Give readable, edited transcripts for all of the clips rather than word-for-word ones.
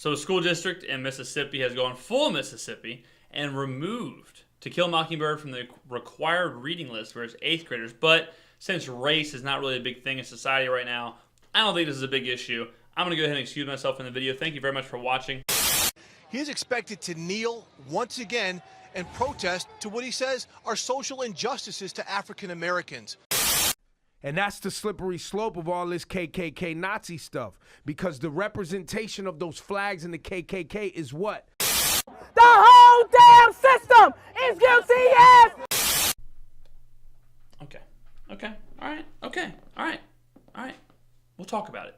So a school district in Mississippi has gone full Mississippi and removed To Kill a Mockingbird from the required reading list for its 8th graders. But since race is not really a big thing in society right now, I don't think this is a big issue. I'm going to go ahead and excuse myself in the video. Thank you very much for watching. He is expected to kneel once again and protest to what he says are social injustices to African Americans. And that's the slippery slope of all this KKK Nazi stuff. Because the representation of those flags in the KKK is what? The whole damn system is guilty as... Okay. All right. We'll talk about it.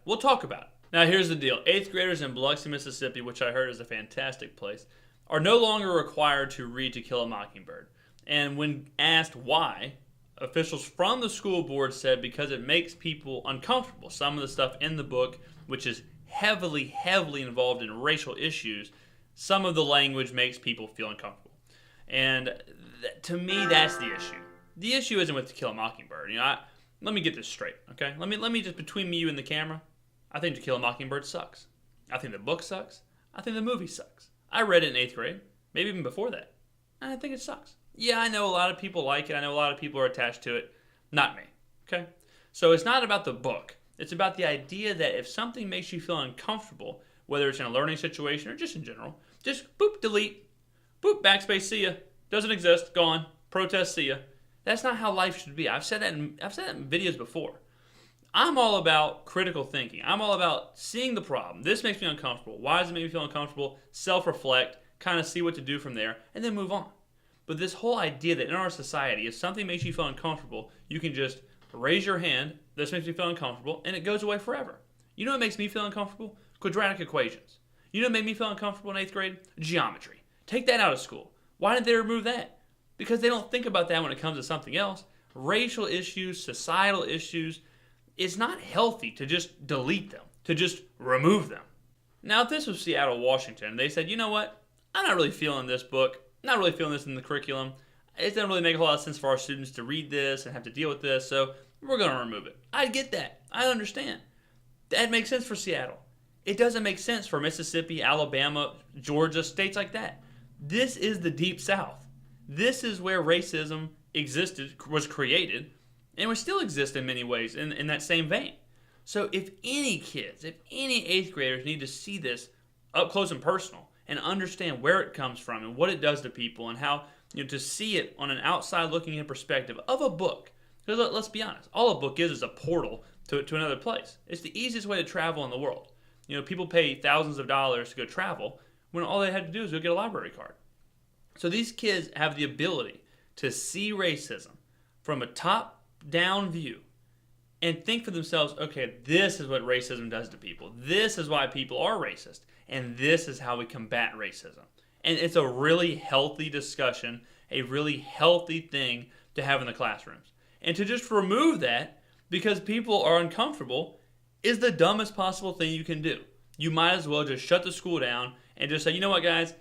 Now here's the deal. 8th graders in Biloxi, Mississippi, which I heard is a fantastic place, are no longer required to read To Kill a Mockingbird. And when asked why, officials from the school board said because it makes people uncomfortable. Some of the stuff in the book, which is heavily involved in racial issues, some of the language makes people feel uncomfortable. And to me, that's the issue. The issue isn't with To Kill a Mockingbird. Let me get this straight, okay? Let me just, between me, you, and the camera, I think To Kill a Mockingbird sucks. I think the book sucks. I think the movie sucks. I read it in 8th grade, maybe even before that. I think it sucks. Yeah, I know a lot of people like it. I know a lot of people are attached to it. Not me, okay? So it's not about the book. It's about the idea that if something makes you feel uncomfortable, whether it's in a learning situation or just in general, just boop, delete, boop, backspace, see ya. Doesn't exist, gone. Protest, see ya. That's not how life should be. I've said that in videos before. I'm all about critical thinking. I'm all about seeing the problem. This makes me uncomfortable. Why does it make me feel uncomfortable? Self-reflect, kind of see what to do from there, and then move on. But this whole idea that in our society, if something makes you feel uncomfortable, you can just raise your hand, this makes me feel uncomfortable, and it goes away forever. You know what makes me feel uncomfortable? Quadratic equations. You know what made me feel uncomfortable in 8th grade? Geometry. Take that out of school. Why did they remove that? Because they don't think about that when it comes to something else. Racial issues, societal issues, it's not healthy to just delete them, to just remove them. Now, if this was Seattle, Washington, they said, you know what? I'm not really feeling this book. Not really feeling this in the curriculum. It doesn't really make a whole lot of sense for our students to read this and have to deal with this, so we're going to remove it. I get that. I understand. That makes sense for Seattle. It doesn't make sense for Mississippi, Alabama, Georgia, states like that. This is the Deep South. This is where racism existed, was created, and would still exist in many ways in that same vein. So if any kids, if any 8th graders need to see this up close and personal and understand where it comes from and what it does to people and how, to see it on an outside looking in perspective of a book. Because let's be honest, all a book is a portal to another place. It's the easiest way to travel in the world. People pay thousands of dollars to go travel when all they had to do is go get a library card. So these kids have the ability to see racism from a top-down view and think for themselves, okay, this is what racism does to people. This is why people are racist. And this is how we combat racism. And it's a really healthy discussion, a really healthy thing to have in the classrooms. And to just remove that because people are uncomfortable is the dumbest possible thing you can do. You might as well just shut the school down and just say, you know what, guys?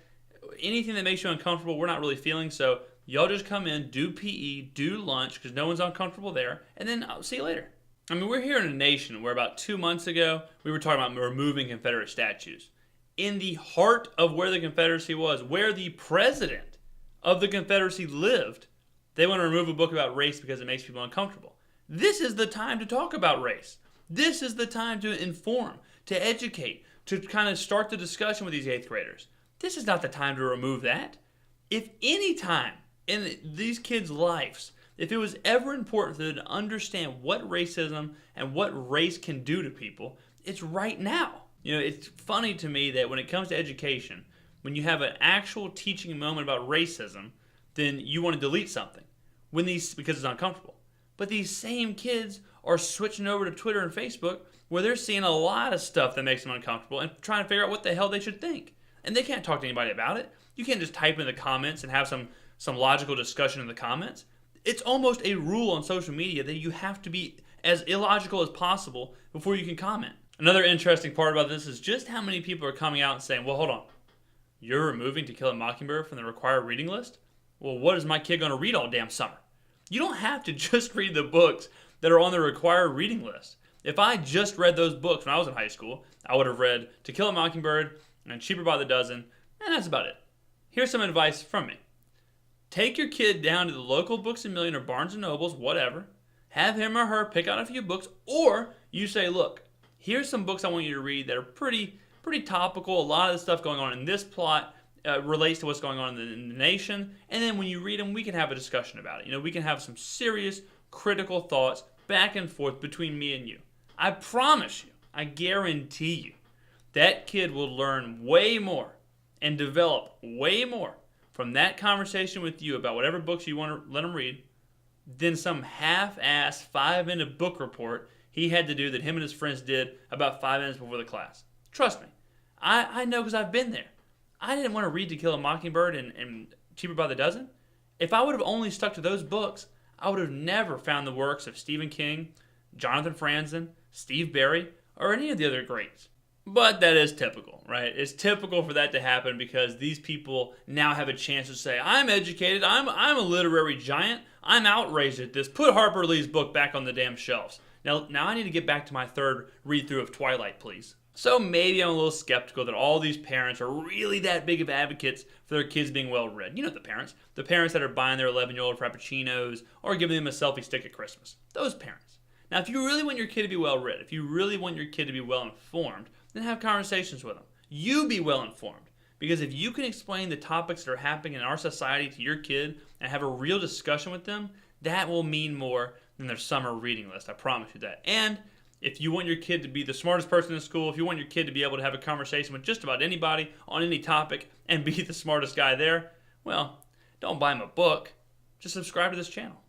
Anything that makes you uncomfortable, we're not really feeling, so y'all just come in, do PE, do lunch, because no one's uncomfortable there, and then I'll see you later. I mean, we're here in a nation where about 2 months ago, we were talking about removing Confederate statues. In the heart of where the Confederacy was, where the president of the Confederacy lived, they want to remove a book about race because it makes people uncomfortable. This is the time to talk about race. This is the time to inform, to educate, to kind of start the discussion with these 8th graders. This is not the time to remove that. If any time in these kids' lives, if it was ever important for them to understand what racism and what race can do to people, it's right now. It's funny to me that when it comes to education, when you have an actual teaching moment about racism, then you want to delete something because it's uncomfortable. But these same kids are switching over to Twitter and Facebook where they're seeing a lot of stuff that makes them uncomfortable and trying to figure out what the hell they should think. And they can't talk to anybody about it. You can't just type in the comments and have some logical discussion in the comments. It's almost a rule on social media that you have to be as illogical as possible before you can comment. Another interesting part about this is just how many people are coming out and saying, well, hold on. You're removing To Kill a Mockingbird from the required reading list? Well, what is my kid going to read all damn summer? You don't have to just read the books that are on the required reading list. If I just read those books when I was in high school, I would have read To Kill a Mockingbird and cheaper by the dozen, and that's about it. Here's some advice from me. Take your kid down to the local Books A Million or Barnes & Nobles, whatever. Have him or her pick out a few books, or you say, look, here's some books I want you to read that are pretty topical. A lot of the stuff going on in this plot relates to what's going on in the nation. And then when you read them, we can have a discussion about it. You know, we can have some serious, critical thoughts back and forth between me and you. I promise you, I guarantee you, that kid will learn way more and develop way more from that conversation with you about whatever books you want to let him read than some half-ass 5-minute book report he had to do that him and his friends did about 5 minutes before the class. Trust me. I know because I've been there. I didn't want to read To Kill a Mockingbird and Cheaper by the Dozen. If I would have only stuck to those books, I would have never found the works of Stephen King, Jonathan Franzen, Steve Barry, or any of the other greats. But that is typical, right? It's typical for that to happen because these people now have a chance to say, I'm educated, I'm a literary giant, I'm outraged at this, put Harper Lee's book back on the damn shelves. Now I need to get back to my third read-through of Twilight, please. So maybe I'm a little skeptical that all these parents are really that big of advocates for their kids being well-read. You know the parents that are buying their 11-year-old Frappuccinos or giving them a selfie stick at Christmas. Those parents. Now, if you really want your kid to be well-read, if you really want your kid to be well-informed, then have conversations with them. You be well-informed. Because if you can explain the topics that are happening in our society to your kid and have a real discussion with them, that will mean more than their summer reading list. I promise you that. And if you want your kid to be the smartest person in school, if you want your kid to be able to have a conversation with just about anybody on any topic and be the smartest guy there, well, don't buy him a book. Just subscribe to this channel.